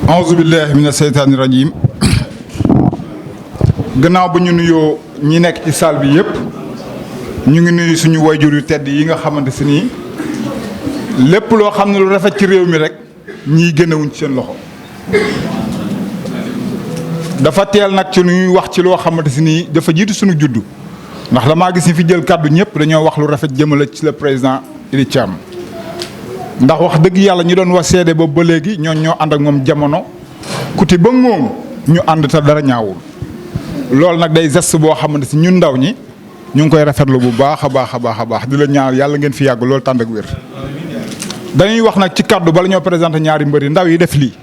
auzu billahi mina seytaani rajim gannaaw ba ñu nuyoo ñi nekk ci salle bi yëpp ñu ngi nuyu suñu wayjur yu tedd yi nga xamante si nii lépp loo xam ne lu rafet ci réew mi rek ñii génnewuñ ci seen loxo dafa teel nag ci ñuy wax ci loo xamante si nii dafa jiitu suñu juddu ndax damaa gis ñi fi jël kàddu ñëpp dañoo wax lu rafet jëmale ci le président Idi Thiam ndax wax dëgg yàlla ñi doon wax seede boobu ba léegi ñoo ànd ak moom jamono kuti ba moom ñu ànd te dara ñaawul loolu nag day geste boo xamante si ñun ndaw ñi ñu ngi koy rafetlu bu baax a baax a baax a baax di la ñaar yàlla ngeen fi yàgg loolu tànd ak wér. dañuy wax nag ci kàddu bala ñoo présenté ñaari mbër yi ndaw yi def lii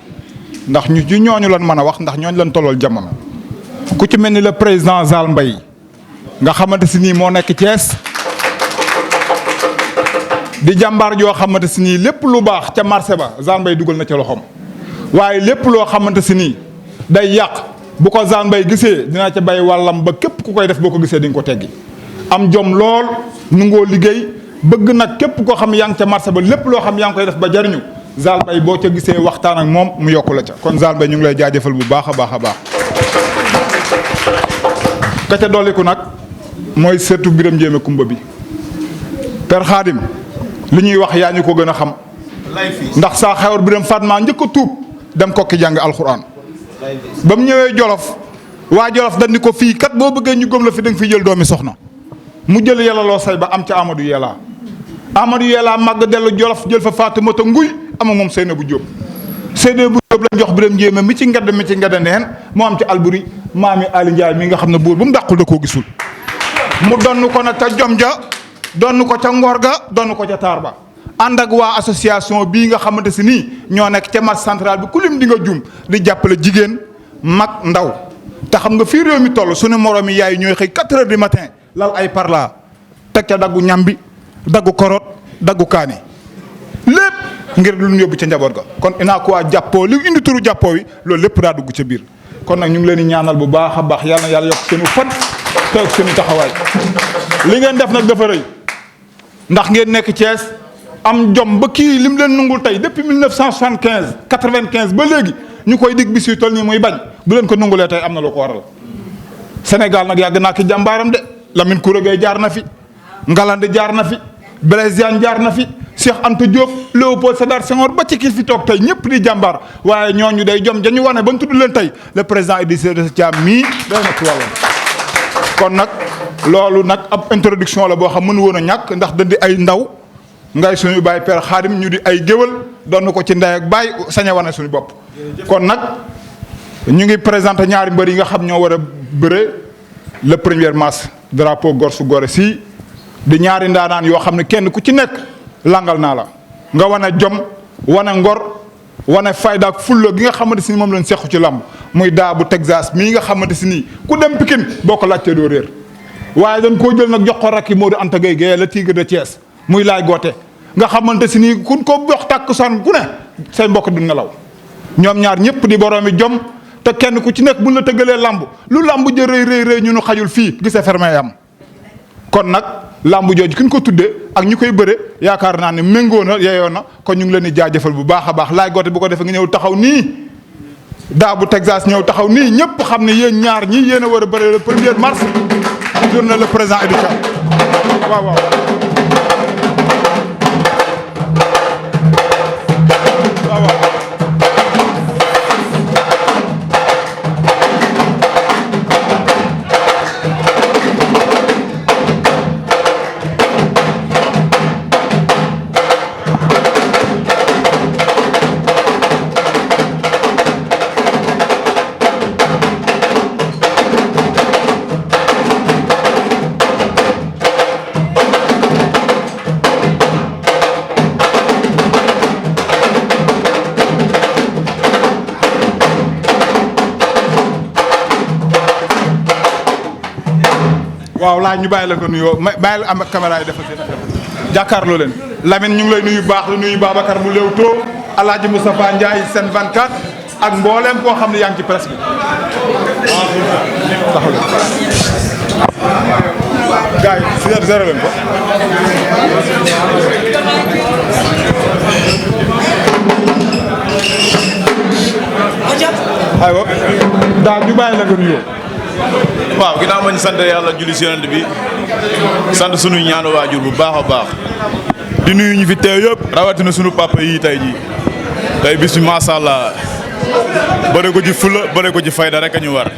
ndax ñu ci ñooñu lan mën a wax ndax ñooñu lan tollool jamono ku ci mel ni le président Zal Mbaye nga xamante si nii moo nekk Thiès di jàmbaar joo xamante si nii lépp lu baax ca marché ba Zal Mbaye dugal na ca loxoom waaye lépp loo xamante si nii day yàq bu ko Zal Mbaye gisee dina ca bay wàllam ba képp ku koy def boo ko gisee di nga ko teggi am jom lool nu ngoo liggéey bëgg nag képp koo xam yaa ngi ca marché ba lépp loo xam yaa ngi koy def ba jariñu Zal Mbaye boo ca gisee waxtaan ak moom mu yokku la ca kon Zal Mbaye ñu ngi lay jaajëfal bu baax a baax a baax ka ca dolliku nag mooy seetu Biram Njéeme Kumba bi Père Khadim li ñuy wax yaa ñu ko gën a xam ndax saa xewar Biram Fatma njëkk a tuub dem kokki jàng alxuraan ba mu ñëwee Jolof waa Jolof dañ ni ko fii kat boo bëggee ñu gëm la fi da nga fiy jël doomi soxna mu jël yàlla loo say ba am ca Amadou Yàlla màgg dellu Jolof jël fa Faatumata Nguy am ak moom Seynabou Diop lañ jox Biram Njéeme mi ci ngedd neen moo am ci Alburi maami Ali Ndiaye mi nga xam ne buur bu mu dàqul da koo gisul mu donn ko nag ca jom ja donn ko ca ngor ga donn ko ca taar ba ànd ak waa association bii nga xamante si nii ñoo nekk ca marché central bi ku lim di nga jum di jàppale jigéen mag ndaw te xam nga fii réew mi toll suñu moroom yi yaay ñooy xëy 4 heures du matin lal ay parla teg ca daggu ñambi daggu korot daggu kaani lépp ngir lu ñu yóbbu ca njaboot ga kon inaa ko waa jàppoo li indi turu jàppoo wi loolu lépp daa dugg ca biir kon nag ñu ngi leen di ñaanal bu baax a baax yàlla na yàlla yokk seenu fan te ak seenu taxawaay li ngeen def nag dafa rëy ndax ngeen nekk Thiès am jom ba kii lim leen nungul tey depuis 1975 95 ba léegi ñu koy dig bis yu toll nii muy bañ bu leen ko nungulee tey am na lu ko waral Sénégal nag yàgg naa ki jàmbaaram de Lamine Koura Gueye jaar na fi Ngalande jaar na fi Blaise Diagne jaar na fi Cheikh Anta Diop Léopold Sédar Senghor ba ci kii fi toog tey ñëpp di jàmbaar waaye ñooñu day jom dañu wane ba ñu tudd leen tey le président Idrissa Thiam mii day na ci wàllam kon nag loolu nag ab introduction la boo xam mënu woon a ñàkk ndax dañ di ay ndaw ngay suñu baay Père Khadim ñu di ay géwal doon ko ci ndey ak baay sañ a wane suñu bopp. kon nag ñu ngi présenté ñaari mbër yi nga xam ñoo war a bëre le 1er mars drapeau Gorsu Gorée si di ñaari ndaanaan yoo xam ne kenn ku ci nekk langal naa la nga wane jom wane ngor wane fayda ak fulla gi nga xamante si ni moom lañ sequ ci làmb muy daa bu Texas mii nga xamante si nii ku dem Pikine boo ko laajtee doo réer waaye dañ koo jël nag jox ko rakki Modou Anta Gueye le tigre de Thiès muy laay goote nga xamante si nii kun ko jox tàkkusaan ku ne say mbokk du nelaw ñoom ñaar ñëpp di boroomi jom te kenn ku ci nekk buñ la tëggalee lamb lu lamb jë rëy ñu nu xajul fii gisee fermé am kon nag lamb jooju ki ñu ko tuddee ak ñu koy bëre yaakaar naa ne méngoo na yeyoo na kon ñu ngi leen di jaajëfal bu baax a baax laay goote bu ko defee nga ñëw taxaw nii daa bu Texas ñëw taxaw nii ñëpp xam ne yéen ñaar ñii yéen a war a bëre le 1er mars journée le président Idi Thiam waaw waaw. waaw laaj ñu bàyyi la ko nuyoo bàyyi la am caméra yi dafa jàkkaarloo leen Lamine ñu ngi lay nuyu baax la nuyu Babacar mu Leewtoo Alaaji Moustapha Ndiaye Sen 24 ak mbooleem koo xam ne yaa ngi ci presse bi gars yi zéro leen ko. aywa daa ñu bàyyi la nga nuyoo. waaw ginnaaw ma ñu sant yàlla julli si yonent bi sant sunu ñaanu waajur bu baax a baax di nuyu ñu fi teew yëpp rawatina sunu papa yi tey jii tey bis bi macha allah bëre ko ci fula bëre ko ci fayda rek a ñu war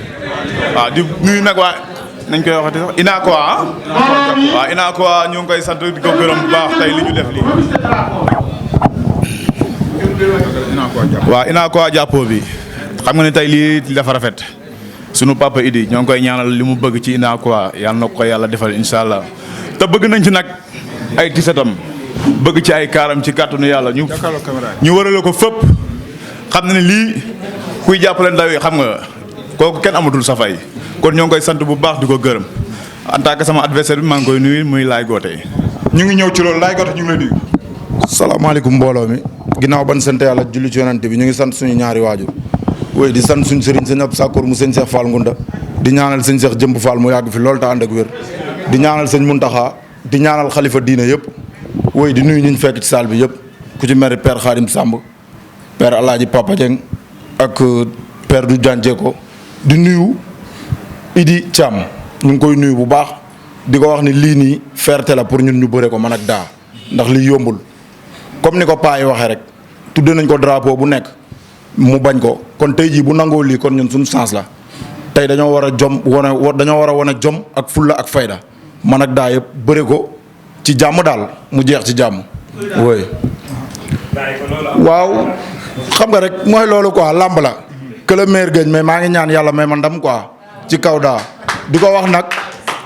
waaw di nuyu nag waa nañ koy waxati sax Inaakoa waaw Inaakoa ñu ngi koy sant di ko gërëm bu baax tey li ñu def lii. waaw Inaakoa jàppoo bi xam nga ne tey lii dafa rafet. sunu papa Idi ñoo ngi koy ñaanal li mu bëgg ci Inaakoa yàlla na ko yàlla defal incha allah te bëgg nañ ci nag ay tisetam bëgg ci ay kaaram ci kàttanu yàlla ñu warale ko fépp xam na ne lii kuy jàppale ndaw yi xam nga kooku kenn amatul sa fay kon ñoo ngi koy sant bu baax di ko gërëm en tant que sama adversaire bi maa ngi koy nuyu muy Laay Goote. ñu ngi ñëw ci loolu Laay Goote ñu ngi lay nuyu. salaamaaleykum mbooloo mi ginnaaw ban sant yàlla julli ci yonante bi ñu ngi sant suñu ñaari waajur oui di sant suñu sëriñ sëñ Abdou Sakkour mu sëñ Cheikh Fall Ngunda di ñaanal sëñ Cheikh Jëmb Fall mu yàgg fi loolu te ànd ak wér di ñaanal sëñ Muntaxa di ñaanal xalifa diine yëpp oui di nuyu ñu fekk ci salle bi yëpp ku ci meri père Khadim Samb père Alaaji Papa Dieng ak père du Dianjeko di nuyu Idi Thiam ñu ngi koy nuyu bu baax di ko wax ni lii nii fierté la pour ñun ñu bëre ko man ak daa ndax lii yombul comme ni ko paa yi waxee rek tudde nañ ko drapeau bu nekk mu bañ ko kon tey jii bu nangoo lii kon ñun suñu chance la tey dañoo war a jom dañoo war a wane jom ak fulla ak fayda man ak daa yëpp bëre ko ci jàmm daal mu jeex ci jàmm. oui. waaw xam nga rek mooy loolu quoi làmb la. que le meilleur gagne mais maa ngi ñaan yàlla may ma ndam quoi ci kaw daa di ko wax nag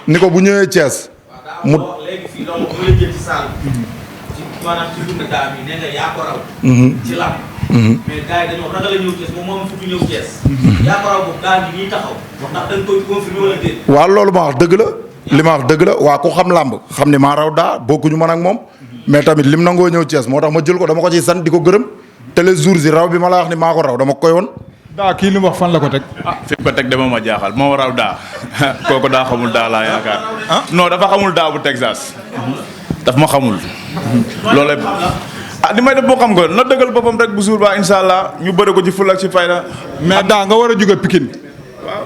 ni ko bu ñëwee Thiès mu. maanaam ci dund daa bi nee nga yaa ko raw. ci làmb. mais gars yi dañoo ragal a ñëw Thiès moom fu ñëw Thiès. yaa ko raw boobu daa bi ñuy taxaw ndax da nga koy confirmer wala déet. waaw loolu ma wax dëgg la li ma wax dëgg la waa ku xam làmb xam ni maa raw daa bokkuñu man ak moom mais tamit lim nangoo ñëw Thiès moo tax ma jël ko dama ko ciy sant di ko gërëm te les jours yi raw bi ma la wax ni maa ko raw dama koy woon. daa kii li mu wax fan la ko teg. fi ko teg dama ma jaaxal moo raw daa kooku daa xamul daa laa yaakaar. non dafa xamul daa bu Texas. daf ma xamul. loolu li may def boo xam ko na dëggal boppam rek bu suur ba incha allah ñu bëre ko ci ful ak ci fayda. mais daa nga war a jóge Pikine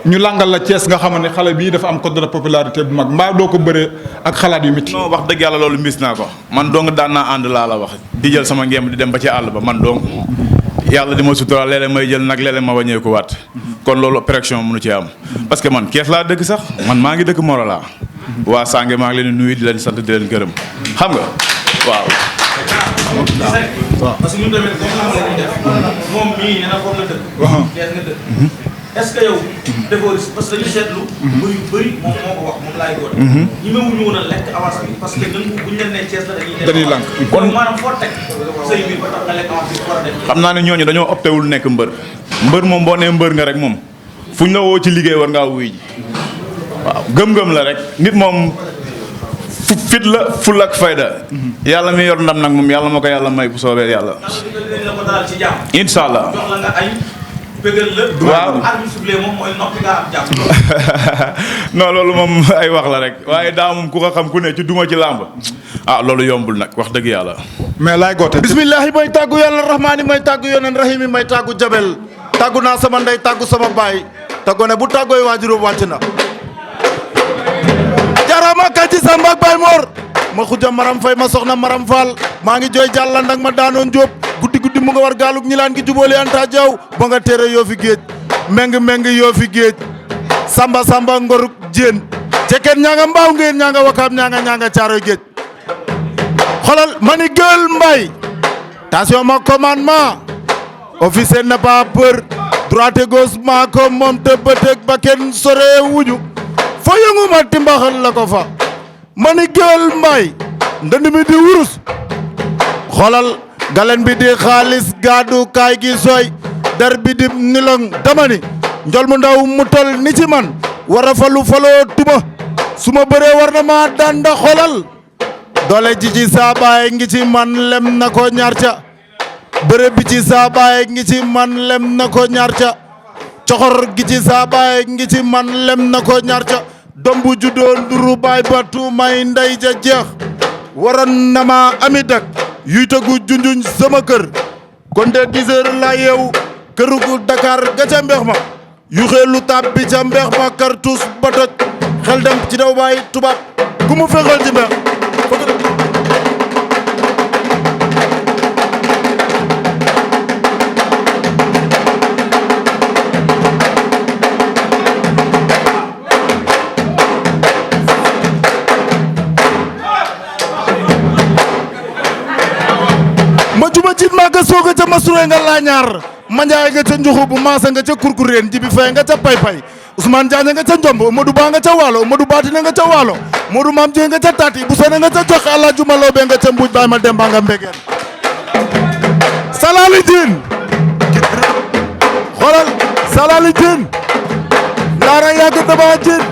ñu langal la Thiès nga xam ne xale bii dafa am code de popularité bu mag mbaa doo ko bëree ak xalaat yu métti. non wax dëgg yàlla loolu mbis naa ko man dong daan naa ànd laa la wax di jël sama ngemb di dem ba ci àll ba man dong yàlla di ma sutura léeg-léeg may jël nag léeg-léeg ma wàññeeku waat kon loolu pression mënu ci am parce que man Thiès laa dëkk sax man maa ngi dëkk Morola waa Sange maa ngi leen di nuyu di leen sant di leen gërëm xam nga waaw. parce que ñun tamit comme xam nga li def moom mii nee na foofu la dëkk. Thiès nga dëkk. est-ce que yow. defoo parce que dañu seetlu. mbir yu bëri moom moo ko wax moom Laay Goote. ñi ma wuñu woon a lekk avance bi parce que ñun bu ñu leen nee Thiès la dañuy lànk kon maanaam foo teg say mbir ba tax nga lekk avance bi war a def. xam naa ne ñooñu dañoo opté wul nekk mbër. mbër moom boo nee mbër nga rek moom fu ñu la woo ci liggéey war ngaa wuy ji waaw gëm-gëm la rek nit moom fit la ful ak fayda. yàlla mi yor ndam nag moom yàlla ma ko yàlla may bu soobee yàlla. incha allah. waaw non loolu moom ay wax la rek waaye daa moom ku ko xam ku ne ci duma ci làmb loolu yombul nag wax dëgg yàlla. mais Laay Goote. bismillahi may tàggu yàlla rahmaani may tàggu yoneen rahimi may tàggu jabel tàggu naa sama ndey tàggu sama baay te gone bu tàggooy waajuróom wàcc na. jarama kàcci Samba ak Baye Mor ma xuja maram fay ma soxna maram Fall maa ngi jooy jàlland ak ma daanoon Jóob guddi mu nga war gaalug ñi laan gi jubóoli anta jaw ba nga tere yoo fi géej meng yoo fi géej samba ngoruk jéen cekeen ñanga mbaaw ngeen ñanga wakaam ñanga caaroy géej xolal mani gueule mbay attention ma commandement officier n'a pas peur droite et gauche maa ko moom tëbbateeg ba kenn sore wuñu fo yëngu ma timbaxal la ko fa mani gueule mbay ndënd mi di wurus xolal galen bi di xaalis gaadu kaay gi sooy der bi di nilong dama ni njol mu ndaw mu tol ni ci man war a faloo tuma su ma bëree war na ma danda xolal doole ji ci saabaay ngi ci man lem na ko ñaar ca bëre bi ci saabaay ngi ci man lem na ko ñaar ca coxor gi ci saabaay ngi ci man lem na ko ñaar ca doom bu juddoo nduru baay batu may ndey ja jeex waroon na ma ami dak yuy tëggu junjuñ sama kër kon de 10 heures laa yeewu kërugu Dakar ga ca mbeex ma yu xeelu tab bi ca mbeex ma kartus ba toj xel dem ci daw baay tubaab ku mu fexal ci mbeex ma juba cit maa nga sooga ca masuree nga laañaar ma njaay nga ca njuxu bu maasa nga ca kurkureen jibi fay nga ca pay-pay Ousmane Diagne nga ca njomb Modou Ba nga ca waalo Modou Batine nga ca waalo Modou Mame Dieng nga ca tati bu sone nga ca joxe ala juma loobe nga ca mbuuj baay ma demba nga mbegeen Salali Diin xoolal Salali Diin ndaara yàgg dama Diin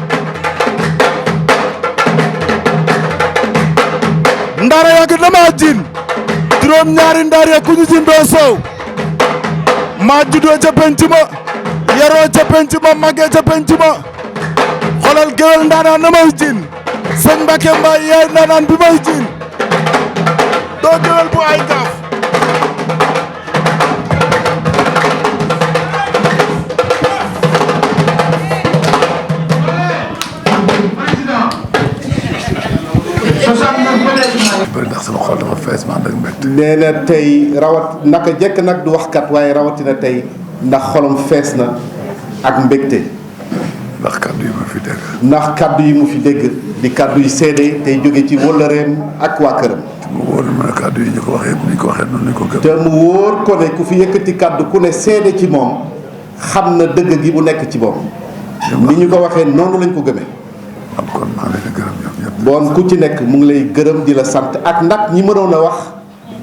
ndaara yàgg dama Diin juróom ñaari ndaar ya ku ñu jin doo soow maa juddoo ca penc ma yaroo ca penc ma màggee ca penc ma xoolal géwél ndaanaan na may jin sëñ Mbacke Mbaye yaay ndaanaan bi may jin doo géwél bu ay gaaf ndax sama xol dafa fees man ak mbégte. nee na tey rawat naka jekk nag du waxkat waaye rawatina tey ndax xolam fees na ak mbégte. ndax kaddu yi ma fi dégg. ndax kaddu yi mu fi dégg di kaddu yi seede tey jóge ci wëllëreem ak waa këram. te mu wóor ma ne kaddu yi ñu ko waxee ni ñu ko waxee noonu lañ ko gëm. te mu wóor ko ne ku fi yëkkati kaddu ku ne seede ci moom xam na dëgg gi bu nekk ci moom. ni ñu ko waxee noonu lañ ko gëmee. am kon maa ngi leen di gërëm ñoom ñëpp. bon ku ci nekk mu ngi lay gërëm di la sant ak ndax ñi mënoon a wax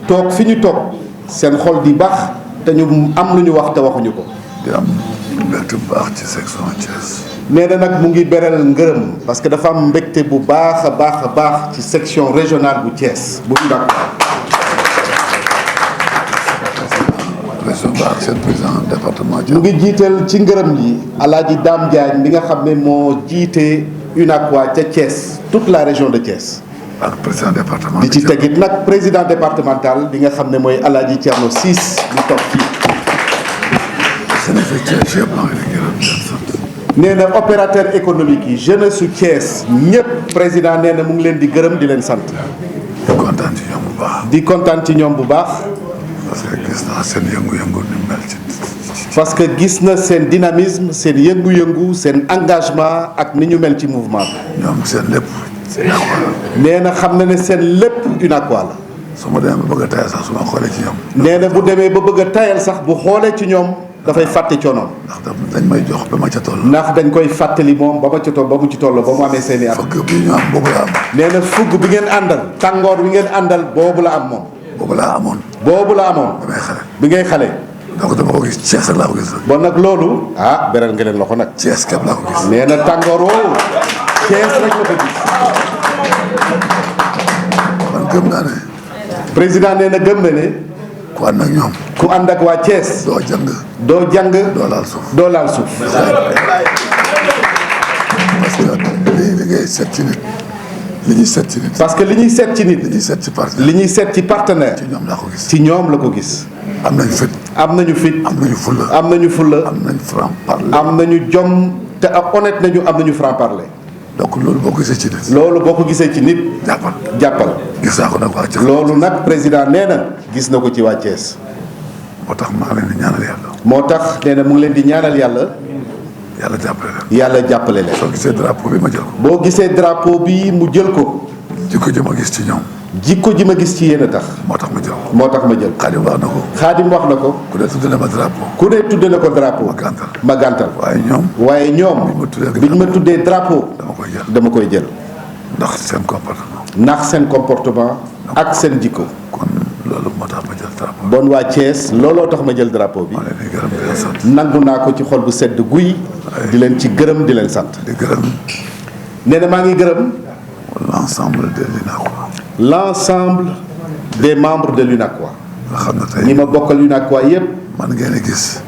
toog fi ñu toog seen xol di baax te ñu am lu ñu wax te waxuñu ko. di am mbégte bu baax ci section Thiès. nee na nag mu ngi beral ngërëm parce que dafa am mbégte bu baax a baax a baax ci section régionale bu Thiès bu Ndakaaru. région baax seen président département Thiès. mu ngi jiital ci ngërëm li Alaaji Dame Diagne bi nga xam ne moo jiite UNACOIS ca Thiès toute la région de Thiès. ak président département di ci tegit nag président départemental bi nga xam ne mooy Alaaji Thierno Ciss di toog fii. Sénégal Thiès yëpp maa ngi leen di gërëm di leen sant. nee na opérateur économique yi jeunesse su Thiès ñëpp président nee na mu ngi leen di gërëm di leen sant. di kontaan ci ñoom bu baax. di kontaan ci ñoom bu baax. parce que gis naa seen yëngu-yëngu ni mel ci. parce que gis na seen dynamisme seen yëngu-yëngu seen engagement ak ni ñu mel ci mouvement bi. ñoom seen lépp. nee na xam na ne seen lépp UNACOIS la. su ma demee ba bëgg a tayal sax su ma xoolee ci ñoom. nee na bu demee ba bëgg a tayal sax bu xoolee ci ñoom dafay fàtte coonoom. ndax dañ may jox ba ma ca toll. ndax dañ koy fàttali moom ba ma ca toll ba mu ci toll ba mu amee seen i at. fëgg bi ñu am boobu la am. nee na fugg bi ngeen àndal. tàngoor bi ngeen àndal boobu la am moom. boobu laa amoon. boobu la amoon. damay xale. bi ngay xale. donc dama ko gis Thiès rek laa ko gis. bon nag loolu. ah beral nga leen loxo nag. Thiès képp laa ko gis. nee na tàngoor woowu. Thiès rek la ko gis. man gëm naa ne. président nee na gëm na ne. ku ànd ak ñoom. ku ànd ak waa Thiès. doo jàng. doo jàng. doo laal suuf. doo laal suuf. parce que li ngay seet ci nit. li ñuy seet ci nit. parce que li ñuy seet ci nit. li ñuy seet ci parti. li ñuy seet ci partenaire. ci ñoom laa ko gis. ci ñoom la ko gis. am nañ fit. am nañu fit. am nañu fulla. am nañu fulla. am nañ franc parler. am nañu jom te ak honnête nañu am nañu franc parler. donc loolu boo ko gisee ci nit. loolu boo ko gisee ci nit. jàppal. jàppal. gis naa ko nag waa Thiès. loolu nag président nee na gis na ko ci waa Thiès. moo tax maa ngi leen di ñaanal yàlla. moo tax nee na mu ngi leen di ñaanal yàlla. yàlla jàppale leen. yàlla jàppale leen. soo gisee drapeau bi ma jël ko. boo gisee drapeau bi mu jël ko. jikko ji ma gis ci ñoom. jikko ji ma gis ci yéen a tax. moo tax ma jël ko. moo tax ma jël. Xaadim wax na ko. Xaadim wax na ko. ku dee tuddee na ma drapeau. ku ne tudde na ko drapeau. ma gàntal. ma gàntal. waaye ñoom. waaye ñoom. bi ñu ma tuddee drapeau. dama koy jël. dama koy jël. ndax seen comportement. ndax seen comportement. ak seen jikko. kon loolu moo tax ma jël drapeau. bon waa Thiès looloo tax ma jël drapeau bi. maa leen di gërëm di leen sant. nangu naa ko ci xol bu sedd guy. di leen ci gërëm di leen sant. di gërëm nee na maa ngi gërëm. l'ensemble de l'UNACOIS. l'ensemble des membres de l'UNACOIS. nga xam ne tey ñi ma bokkal UNACOIS yépp man ngeen a gis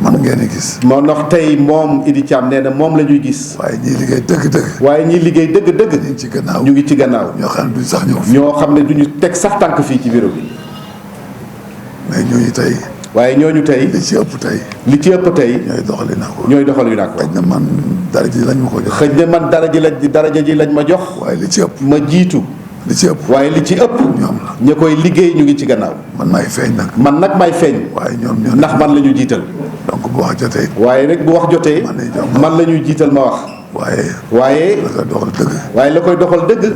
man ngeen di gis. moo ndax tey moom Idi Thiam nee na moom la ñuy gis. waaye ñiy liggéey dëgg-dëgg. waaye ñiy liggéey dëgg-dëgg. ñu ngi ci gannaaw ñu ngi ci gannaaw. ñoo xam ne duñ sax ñëw. ñoo xam ne duñu teg sax tànk fii ci bureau bi. mais ñooñu tey. waaye ñooñu tey. li ci ëpp tey. li ci ëpp tey. ñooy doxali naa ko. ñooy doxal yu naa ko. xëj na man dara ji lañ ma ko jox. xëj na man daraja ji lañ ma jox. waaye li ci ëpp. ma jiitu. li ci ëpp. waaye li ci ëpp. ñoom la. ña koy liggéey ñu ngi ci gannaaw. man maay feeñ nag. man nag may feeñ. waaye ñoom ñoo. ndax man la ñu jiital. donc bu wax jotee. waaye rek bu wax jotee. man la ñuy jiital ma wax. waaye. la koy doxal dëgg. waaye la koy doxal dëgg.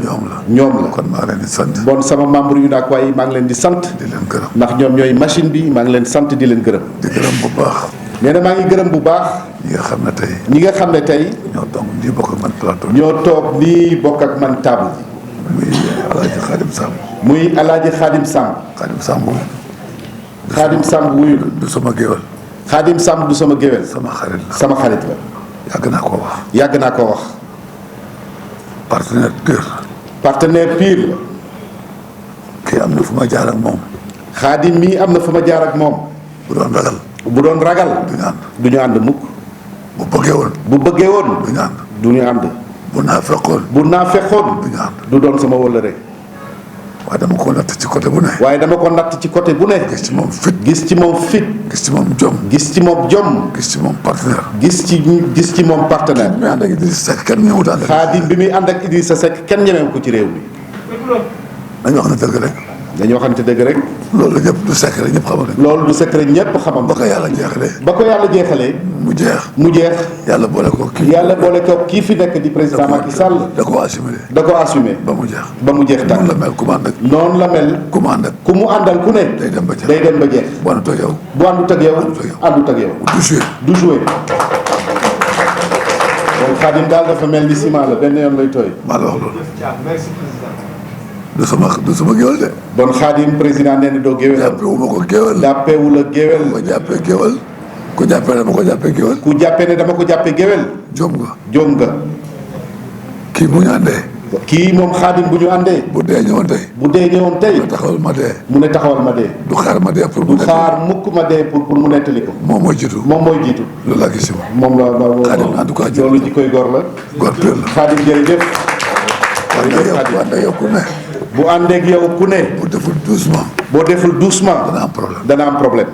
ñoom la. kon maa leen di sant. bon sama membre yu naak waaye maa ngi leen di sant. di leen gërëm. ndax ñoom ñooy machine bi maa ngi leen sant di leen gërëm. di gërëm bu baax. nee na maa ngi gërëm bu baax. ñi nga xam ne tey. ñi nga xam ne tey. ñoo toog nii bokk ak man plateau. ñoo toog nii bokk ak man table ji. muy Alaaji Xaadim Samb. muy Alaaji Xaadim Samb. Xaadim Samb wuyu. Xaadim Samb wuyu. du sama géwal. Xaadim Samb du sama géwél. sama xarit la. sama xarit la. yàgg naa koo wax. yàgg naa koo wax. partenaire pur. partenaire pur la. kii am na fu ma jaar ak moom. Xaadim mii am na fu ma jaar ak moom. bu doon ragal. bu doon ragal. du ñu ànd. du ñu ànd mukk. bu bëggee woon. bu bëggee woon. du ñu ànd. du ñu ànd. bu naa fekkoon. bu naa fekkoon. du ñu ànd. du doon sama wëllëre. waaye dama ko natt ci côté bu ne. waaye dama ko natt ci côté bu ne. gis ci moom fit. gis ci moom fit. gis ci moom jom. gis ci moom jom. gis ci moom partenaire. gis ci moom partenaire. bi muy ànd ak Idrissa Seck kenn ñëwut ànd ak. Xaadim bi muy ànd ak Idrissa Seck kenn ñemewu ko ci réew mi. dañu wax ne dëgg rek. dañoo xamante dëgg rek. loolu ñëpp du secret ñëpp xamal nañ. loolu du secret ñëpp xamam. ba ko yàlla jeexalee. ba ko yàlla jeexalee. mu jeex. mu jeex. yàlla boole ko kii. yàlla boole ko kii fi nekk di président Macky Sall. da ko assumé. da ko assumé. ba mu jeex. ba mu jeex tàkk. noonu la mel ku mu ànd ak. noonu la mel. ku mu ànd ak. ku mu àndal ku ne. day dem ba jeex. day dem ba jeex. bu àndut ak yow. bu àndut ak yow. àndut ak yow. du joué. du joué. donc Xaadim daal dafa mel ni ciment la benn yoon lay tooy. maa la wax loolu. du sama géwal de. bon Xaadim président nee na doo géwél. jàppee wu ma ko géwal. jàppewu la géwél. ko jàppee géwal. ku jàppee ne ma ko jàppee géwal. ku jàppee ne dama ko jàppee géwél. jom nga. jóom nga. kii bu ñu àndee. kii moom Xaadim bu ñu àndee. bu dee ñëwoon tey. bu dee ñëwoon tey. mu taxawal ma dee. mu ne taxawal ma dee. du xaar ma dee pour du xaar mukk ma dee pour mu nettali ko. moom mooy jiitu. moom mooy jiitu. loolu laa gis si moom. moom la Xaadim en tout cas loolu ji koy góor la. góor pire la. Xaadim jërëjëf. yow ku ne. bu àndeeg yow ku ne. bu deful doucement. boo deful doucement. dana am problème. dana am problème.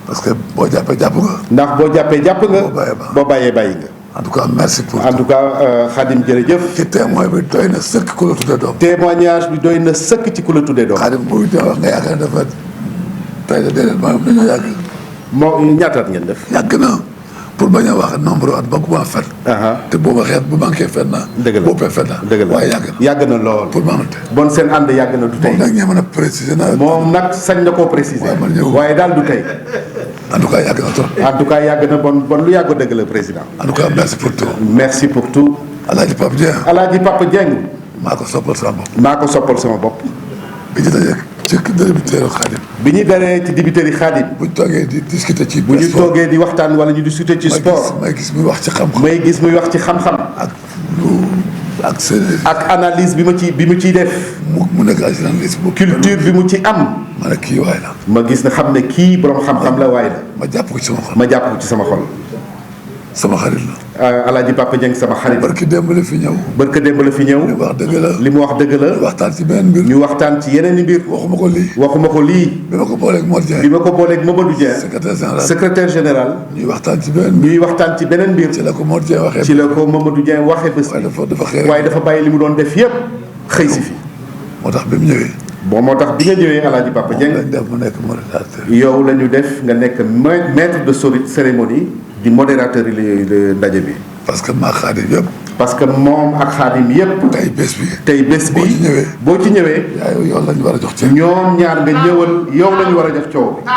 parce que boo jàppee jàpp nga. ndax boo jàppee jàpp nga. boo bàyyee bàyyi nga. en tout cas merci pour. en tout cas Xaadim jërëjëf. ci témoin bi doy na sëkk ku la tuddee doom. témoignage bi doy na sëkk ci ku la tuddee doom. Xaadim bu ñu wax nga yaakaar ne dafa tey de déedéet maanaam dañoo yàgg. moo ñaataat ngeen def. yàgg na pour bañ a wax nombre at ba ku ma fen. te booba xeet bu manqué fen na. dëgg la boppee fen na. dëgg la waaye yàgg na. yàgg na lool. pour ma amante. bon seen ànd yàgg na du tey. moom nag ñee mën a préciser na. moom nag sañ na koo préciser. waaye daal du tey. en tout cas yàgg na trop. en tout cas yàgg na bon lu yàgg dëgg la président. en tout cas merci pour tout. merci pour tout. Alaaji Papa Dieng. Alaaji Papa Dieng. maa ko soppal sama bopp. maa ko soppal sama bopp. bi ñu dajee ci débiteri Xaadim. bi ñu daree ci dibiteri Xaadim. bu ñu toogee di discuter ci. bu ñu toogee di waxtaan wala ñu discuter ci sport. may gis muy wax ci xam-xam. may gis muy wax ci xam-xam. ak seen. ak analyse bi mu ciy def. mu nekk analyse bu. culture bi mu ci am. ma ne kii waay la. ma gis ne xam ne kii borom xam-xam la waay la. ma jàpp ko ci sama xol. ma jàpp ko ci sama xol. sama xarit la. Alaaji Papa Dieng sama xarit. barki démb la fi ñëw. barki démb la fi ñëw. li mu wax dëgg la. li mu wax dëgg la. ñu waxtaan ci beneen mbir. ñu waxtaan ci yeneen i mbir. waxuma ko lii. waxuma ko lii. bi ma ko booleeg Mor Dieng. bi ma ko booleeg Mamadou Dieng. secrétaire général. ñuy waxtaan ci beneen mbir. ñuy waxtaan ci beneen mbir. ci la ko Mor Dieng waxee. ci la ko Mamadou Dieng waxee bés. waaye dafa bàyyi li mu doon def yépp xëy si fi. moo tax bi mu ñëwee. bon moo tax bi nga ñëwee Alaaji Papa Dieng. lañ def mu nekk modérateur. yow la ñu def nga nekk maître de cérémonie di modérateur yi ndaje bi. parce que maa Xaadim yëpp. parce que moom ak Xaadim yëpp. tey bés bi. tey bés bi boo ci ñëwee. yow lañu war a jox ci. ñoom ñaar nga ñëwal yow lañu war a jox coow bi.